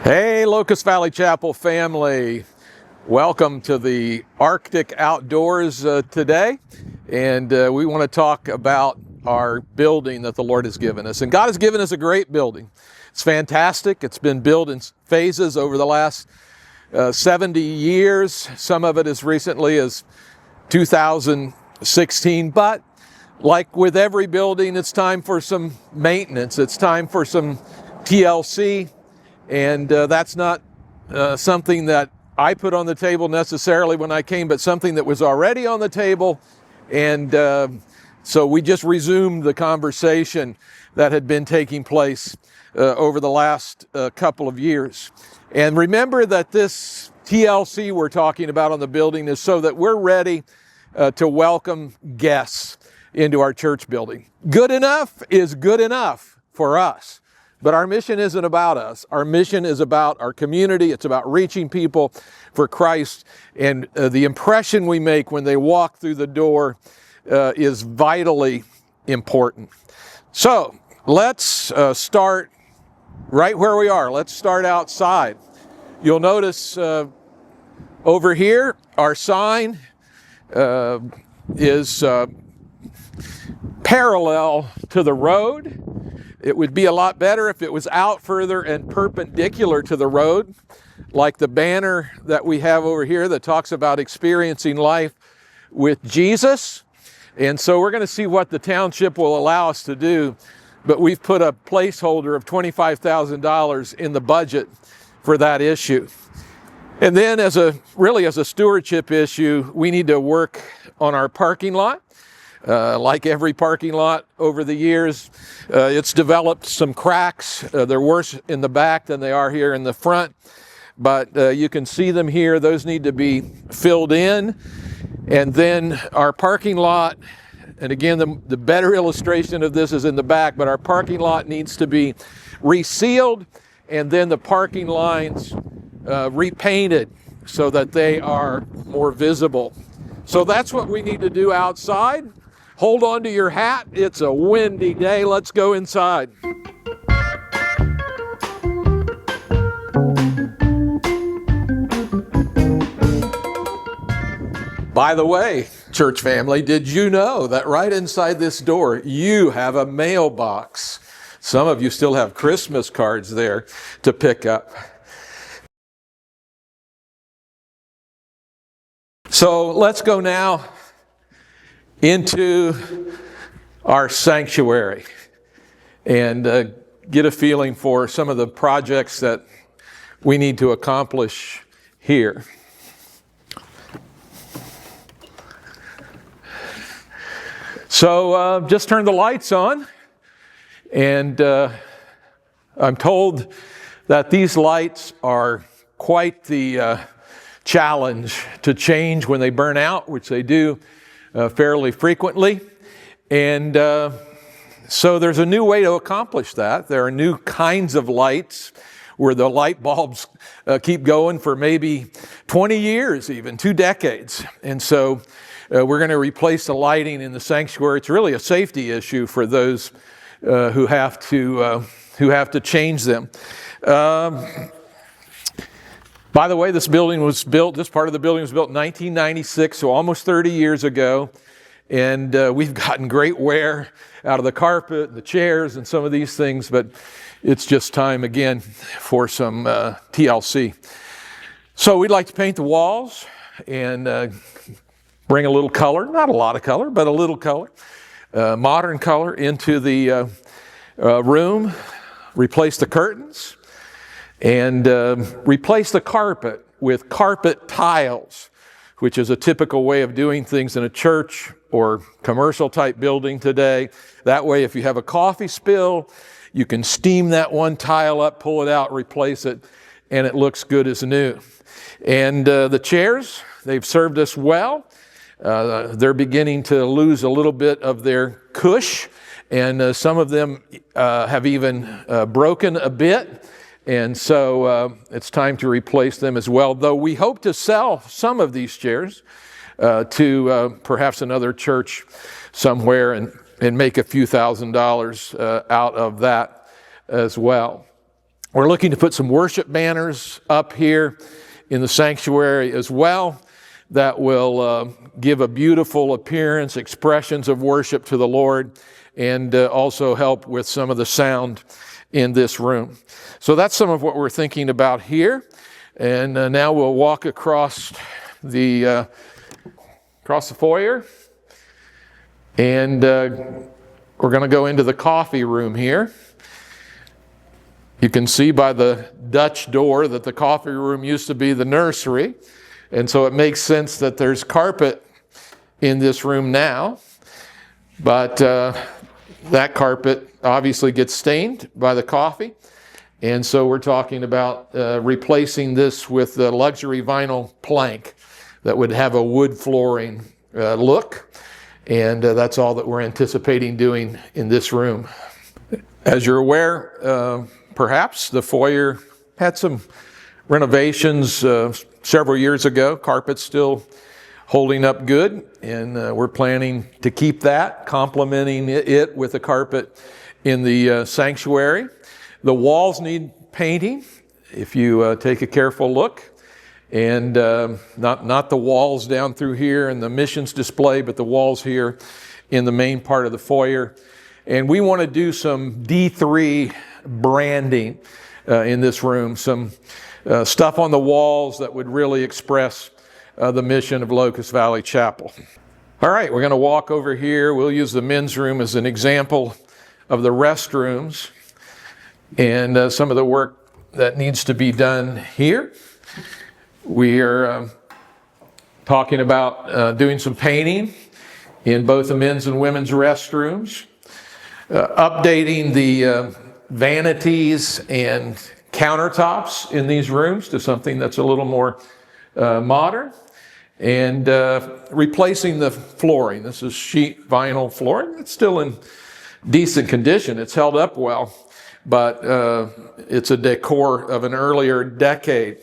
Hey, Locust Valley Chapel family. Welcome to the Arctic Outdoors today. And we want to talk about our building that the Lord has given us. And God has given us a great building. It's fantastic. It's been built in phases over the last 70 years. Some of it as recently as 2016. But like with every building, it's time for some maintenance. It's time for some TLC. And that's not something that I put on the table necessarily when I came, but something that was already on the table. And so we just resumed the conversation that had been taking place over the last couple of years. And remember that this TLC we're talking about on the building is so that we're ready to welcome guests into our church building. Good enough is good enough for us. But our mission isn't about us. Our mission is about our community. It's about reaching people for Christ. And the impression we make when they walk through the door is vitally important. So let's start right where we are. Let's start outside. You'll notice over here, our sign is parallel to the road. It would be a lot better if it was out further and perpendicular to the road, like the banner that we have over here that talks about experiencing life with Jesus. And so we're going to see what the township will allow us to do, but we've put a placeholder of $25,000 in the budget for that issue. And then as a stewardship issue, we need to work on our parking lot. Like every parking lot over the years, it's developed some cracks. They're worse in the back than they are here in the front, but you can see them here. Those need to be filled in. And then our parking lot, and again, the better illustration of this is in the back, but our parking lot needs to be resealed, and then the parking lines repainted so that they are more visible. So that's what we need to do outside. Hold on to your hat. It's a windy day. Let's go inside. By the way, church family, did you know that right inside this door, you have a mailbox? Some of you still have Christmas cards there to pick up. So let's go now into our sanctuary and get a feeling for some of the projects that we need to accomplish here. So just turn the lights on, and I'm told that these lights are quite the challenge to change when they burn out, which they do fairly frequently. And so there's a new way to accomplish that. There are new kinds of lights where the light bulbs keep going for maybe 20 years, even 2 decades. And so we're going to replace the lighting in the sanctuary. It's really a safety issue for those who have to change them. By the way, this part of the building was built in 1996, so almost 30 years ago. And we've gotten great wear out of the carpet, the chairs, and some of these things, but it's just time again for some TLC. So we'd like to paint the walls and bring a little color, not a lot of color, but a little color, modern color into the room, replace the curtains, and replace the carpet with carpet tiles, which is a typical way of doing things in a church or commercial type building today. That way, if you have a coffee spill, you can steam that one tile up, pull it out, replace it, and it looks good as new. And the chairs, they've served us well. They're beginning to lose a little bit of their cush, and some of them have even broken a bit. And so it's time to replace them as well, though we hope to sell some of these chairs to perhaps another church somewhere and make a few $1,000s out of that as well. We're looking to put some worship banners up here in the sanctuary as well that will give a beautiful appearance, expressions of worship to the Lord, and also help with some of the sound in this room. So that's some of what we're thinking about here. And now we'll walk across the foyer, and we're going to go into the coffee room here. You can see by the Dutch door that the coffee room used to be the nursery, and so it makes sense that there's carpet in this room now, but that carpet obviously gets stained by the coffee, and so we're talking about replacing this with a luxury vinyl plank that would have a wood flooring look, and that's all that we're anticipating doing in this room. As you're aware, perhaps the foyer had some renovations several years ago. Carpet's still holding up good, and we're planning to keep that, complementing it with a carpet in the sanctuary. The walls need painting, if you take a careful look, and not the walls down through here in the missions display, but the walls here in the main part of the foyer. And we want to do some D3 branding in this room, some stuff on the walls that would really express the mission of Locust Valley Chapel. All right, we're going to walk over here. We'll use the men's room as an example of the restrooms and some of the work that needs to be done here. We are talking about doing some painting in both the men's and women's restrooms, updating the vanities and countertops in these rooms to something that's a little more modern, and replacing the flooring. This is sheet vinyl flooring. It's still in decent condition. It's held up well, but it's a decor of an earlier decade.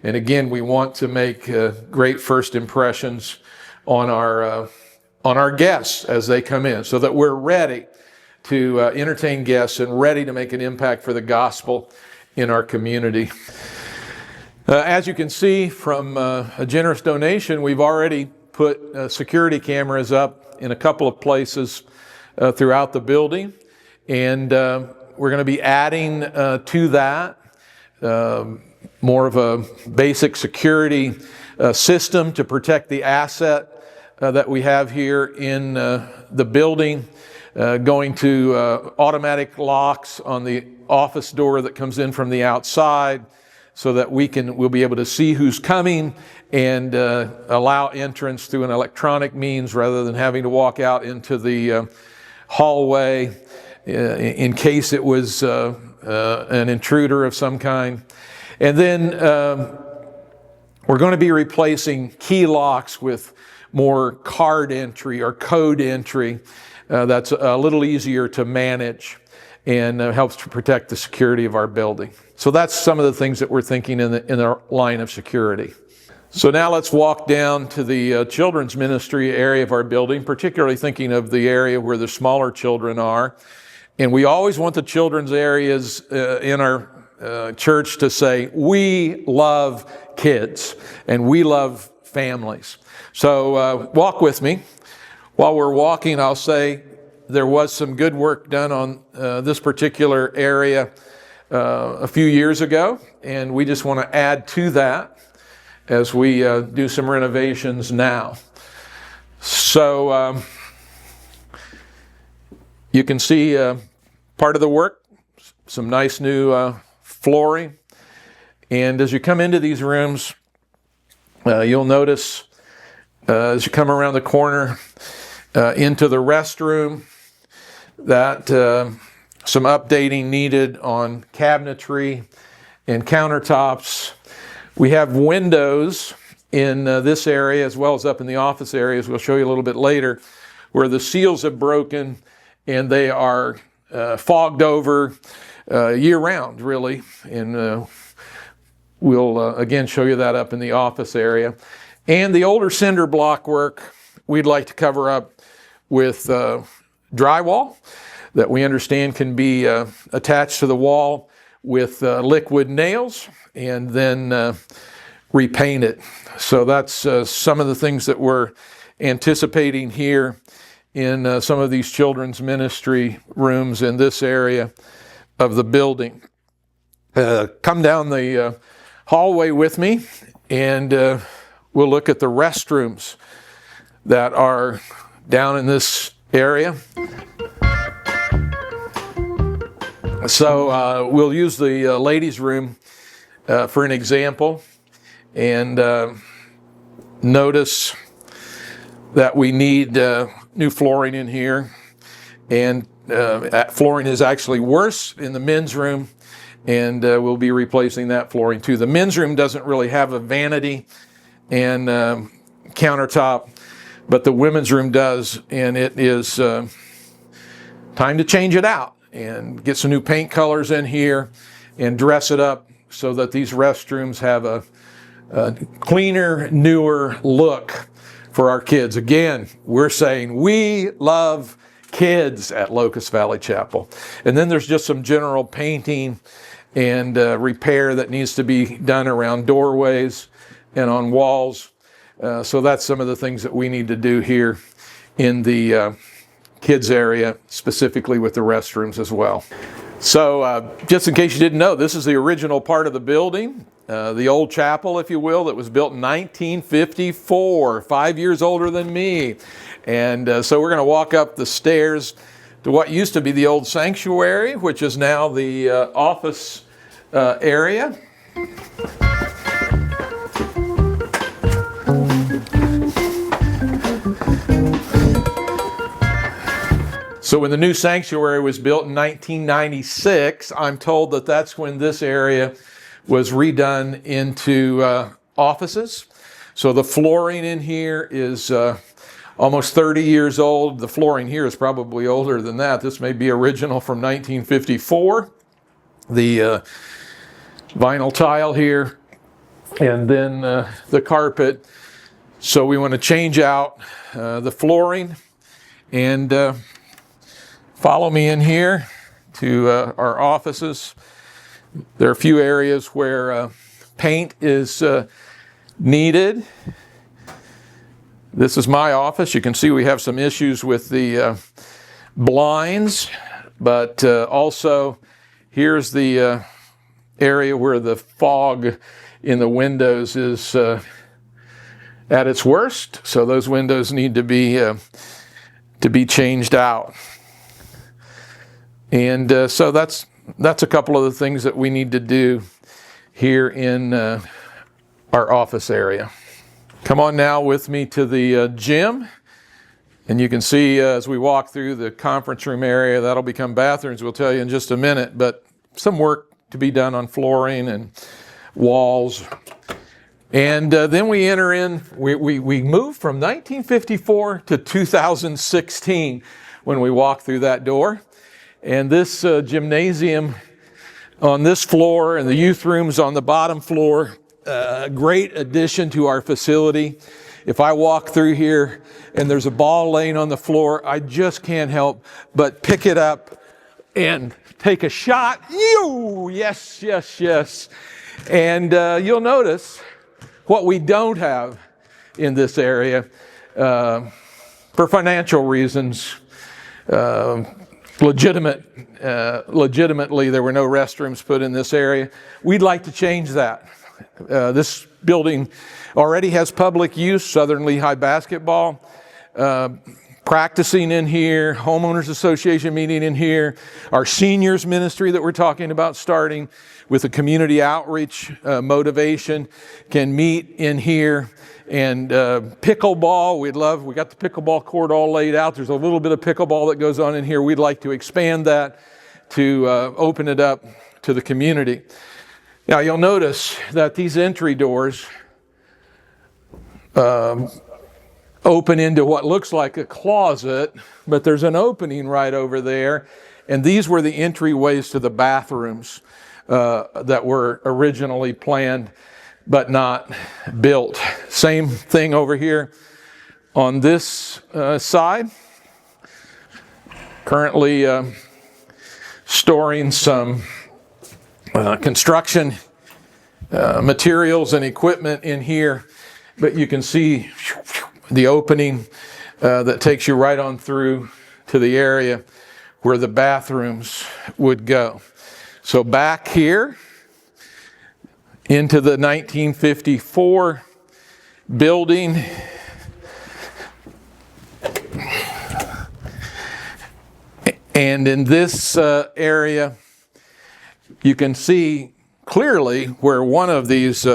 And again, we want to make great first impressions on our guests as they come in, so that we're ready to entertain guests and ready to make an impact for the gospel in our community. As you can see from a generous donation, we've already put security cameras up in a couple of places throughout the building, and we're going to be adding to that more of a basic security system to protect the asset that we have here in the building, going to automatic locks on the office door that comes in from the outside, so that we'll be able to see who's coming and allow entrance through an electronic means rather than having to walk out into the hallway in case it was an intruder of some kind. And then we're going to be replacing key locks with more card entry or code entry that's a little easier to manage and helps to protect the security of our building. So that's some of the things that we're thinking in our line of security. So now let's walk down to the children's ministry area of our building, particularly thinking of the area where the smaller children are. And we always want the children's areas in our church to say, we love kids and we love families. So walk with me. While we're walking, I'll say there was some good work done on this particular area a few years ago, and we just want to add to that as we do some renovations now. So you can see part of the work, some nice new flooring. And as you come into these rooms, you'll notice as you come around the corner into the restroom that some updating needed on cabinetry and countertops. We have windows in this area as well as up in the office areas, we'll show you a little bit later, where the seals have broken and they are fogged over year-round, really. And we'll again show you that up in the office area. And the older cinder block work we'd like to cover up with drywall that we understand can be attached to the wall with liquid nails and then repaint it. So that's some of the things that we're anticipating here in some of these children's ministry rooms in this area of the building. Come down the hallway with me, and we'll look at the restrooms that are down in this area. So we'll use the ladies' room for an example, and notice that we need new flooring in here, and flooring is actually worse in the men's room, and we'll be replacing that flooring too. The men's room doesn't really have a vanity and countertop, but the women's room does, and it is time to change it out and get some new paint colors in here and dress it up so that these restrooms have a cleaner, newer look for our kids. Again, we're saying we love kids at Locust Valley Chapel. And then there's just some general painting and repair that needs to be done around doorways and on walls. So that's some of the things that we need to do here in the kids area, specifically with the restrooms as well. So just in case you didn't know, this is the original part of the building, the old chapel, if you will, that was built in 1954, 5 years older than me. And so we're going to walk up the stairs to what used to be the old sanctuary, which is now the office area. So when the new sanctuary was built in 1996, I'm told that that's when this area was redone into offices. So the flooring in here is almost 30 years old. The flooring here is probably older than that. This may be original from 1954. The vinyl tile here, and then the carpet. So we want to change out the flooring, and follow me in here to our offices. There are a few areas where paint is needed. This is my office. You can see we have some issues with the blinds, but also here's the area where the fog in the windows is at its worst. So those windows need to be changed out. And so that's a couple of the things that we need to do here in our office area. Come on now with me to the gym. And you can see as we walk through the conference room area, that'll become bathrooms, we'll tell you in just a minute. But some work to be done on flooring and walls. And then we enter in, we move from 1954 to 2016 when we walk through that door. And this gymnasium on this floor and the youth rooms on the bottom floor, great addition to our facility. If I walk through here and there's a ball laying on the floor, I just can't help but pick it up and take a shot. Yes, yes, yes. And you'll notice what we don't have in this area for financial reasons. Legitimately, there were no restrooms put in this area. We'd like to change that. This building already has public use, Southern Lehigh basketball, practicing in here, homeowners association meeting in here, our seniors ministry that we're talking about starting with a community outreach motivation can meet in here. And pickleball, we got the pickleball court all laid out. There's a little bit of pickleball that goes on in here. We'd like to expand that to open it up to the community. Now you'll notice that these entry doors open into what looks like a closet, but there's an opening right over there. And these were the entryways to the bathrooms that were originally planned but not built. Same thing over here on this side. Currently storing some construction materials and equipment in here, but you can see the opening that takes you right on through to the area where the bathrooms would go. So back here into the 1954 building. And in this area, you can see clearly where one of these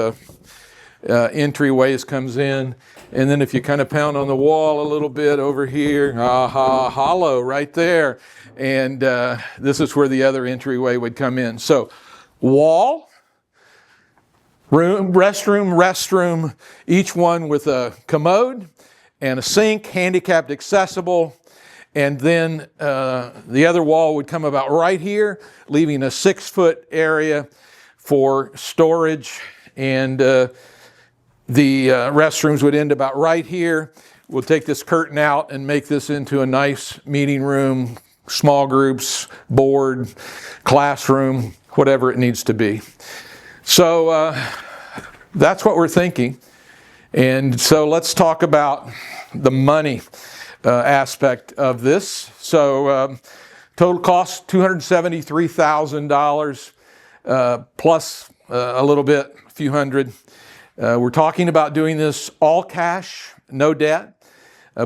entryways comes in. And then if you kind of pound on the wall a little bit over here, hollow right there. And this is where the other entryway would come in. So wall, room, restroom, each one with a commode and a sink, handicapped accessible. And then the other wall would come about right here, leaving a 6-foot area for storage. And the restrooms would end about right here. We'll take this curtain out and make this into a nice meeting room, small groups, board, classroom, whatever it needs to be. So that's what we're thinking. And so let's talk about the money aspect of this. So total cost $273,000 plus a little bit, a few hundred. We're talking about doing this all cash, no debt.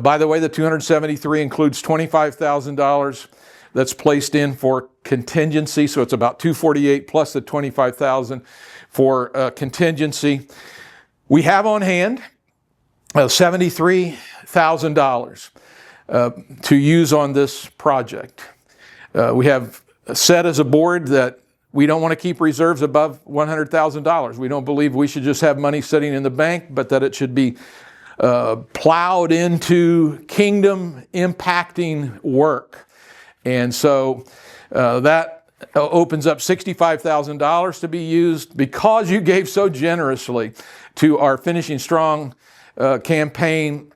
By the way, the $273,000 includes $25,000 that's placed in for contingency, so it's about $248,000 plus the $25,000 for contingency. We have on hand $73,000 to use on this project. We have said as a board that we don't want to keep reserves above $100,000. We don't believe we should just have money sitting in the bank, but that it should be plowed into kingdom impacting work. And so that opens up $65,000 to be used because you gave so generously to our Finishing Strong campaign.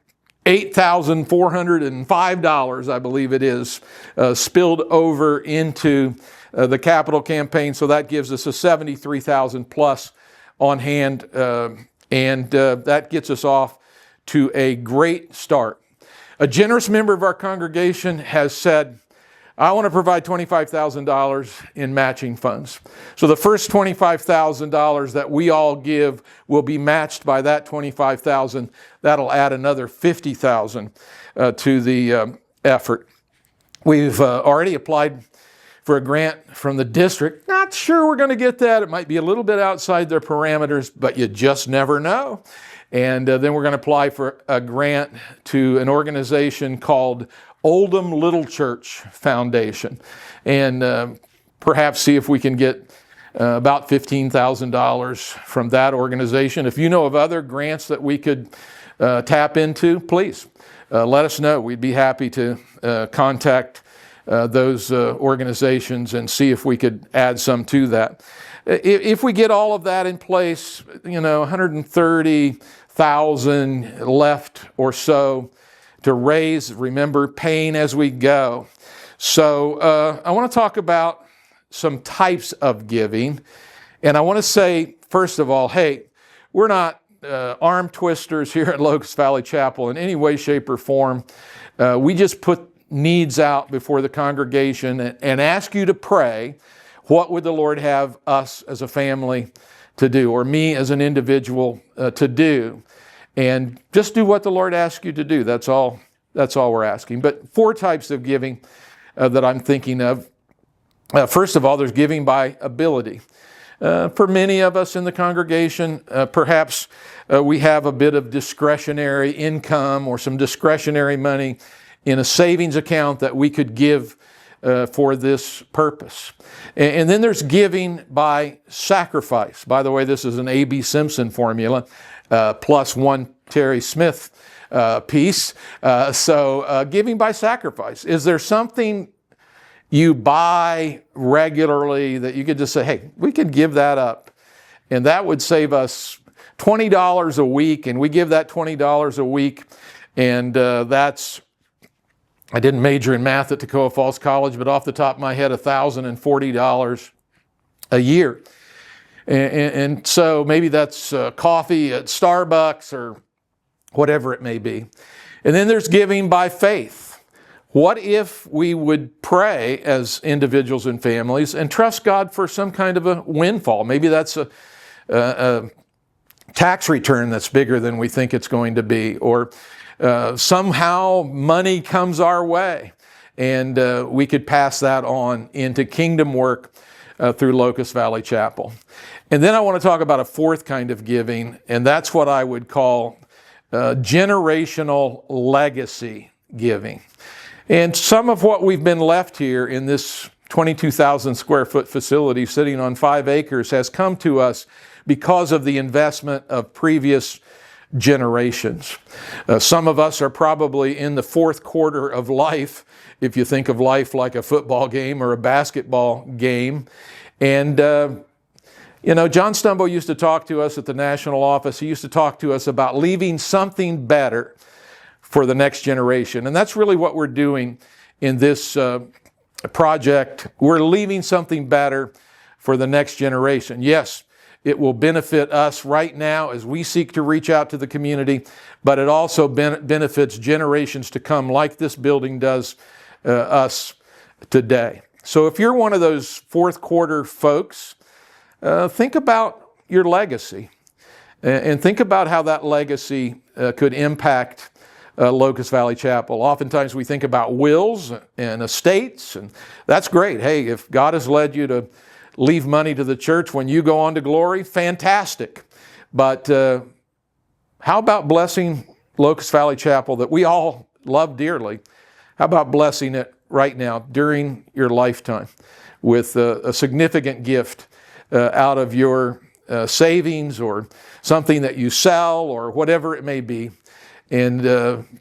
$8,405, I believe it is, spilled over into the capital campaign. So that gives us a $73,000 plus on hand, and that gets us off to a great start. A generous member of our congregation has said, I want to provide $25,000 in matching funds. So the first $25,000 that we all give will be matched by that $25,000. That'll add another $50,000 to the effort. We've already applied for a grant from the district. Not sure we're going to get that. It might be a little bit outside their parameters, but you just never know. And then we're going to apply for a grant to an organization called Oldham Little Church Foundation, and perhaps see if we can get about $15,000 from that organization. If you know of other grants that we could tap into, please let us know. We'd be happy to contact those organizations and see if we could add some to that. If we get all of that in place, $130,000 left or so to raise. Remember, paying as we go. So I want to talk about some types of giving. And I want to say, first of all, hey, we're not arm twisters here at Locust Valley Chapel in any way, shape, or form. We just put needs out before the congregation and ask you to pray, what would the Lord have us as a family to do, or me as an individual to do? And just do what the Lord asks you to do. That's all we're asking. But 4 types of giving that I'm thinking of. First of all, there's giving by ability. For many of us in the congregation, perhaps we have a bit of discretionary income or some discretionary money in a savings account that we could give for this purpose. And then there's giving by sacrifice. By the way, this is an A.B. Simpson formula. Plus one Terry Smith piece. So giving by sacrifice. Is there something you buy regularly that you could just say, hey, we could give that up, and that would save us $20 a week, and we give that $20 a week, and that's, I didn't major in math at Toccoa Falls College, but off the top of my head, $1,040 a year. And so maybe that's coffee at Starbucks or whatever it may be. And then there's giving by faith. What if we would pray as individuals and families and trust God for some kind of a windfall? Maybe that's a tax return that's bigger than we think it's going to be, or somehow money comes our way and we could pass that on into kingdom work through Locust Valley Chapel. And then I want to talk about a fourth kind of giving, and that's what I would call generational legacy giving. And some of what we've been left here in this 22,000 square foot facility sitting on 5 acres has come to us because of the investment of previous generations. Some of us are probably in the fourth quarter of life, if you think of life like a football game or a basketball game. And John Stumbo used to talk to us at the national office. He used to talk to us about leaving something better for the next generation. And that's really what we're doing in this project. We're leaving something better for the next generation. Yes, it will benefit us right now as we seek to reach out to the community, but it also benefits generations to come, like this building does us today. So if you're one of those fourth quarter folks, think about your legacy and think about how that legacy could impact Locust Valley Chapel. Oftentimes we think about wills and estates, and that's great. Hey, if God has led you to leave money to the church when you go on to glory, fantastic. But how about blessing Locust Valley Chapel that we all love dearly? How about blessing it right now during your lifetime with a significant gift out of your savings or something that you sell or whatever it may be? And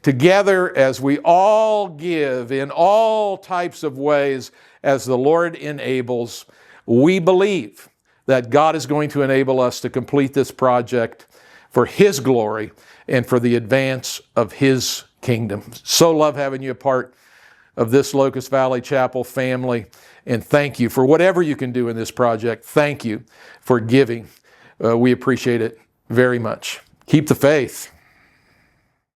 together, as we all give in all types of ways as the Lord enables, we believe that God is going to enable us to complete this project for His glory and for the advance of His kingdom. So love having you a part of this Locust Valley Chapel family, and thank you for whatever you can do in this project. Thank you for giving. We appreciate it very much. Keep the faith.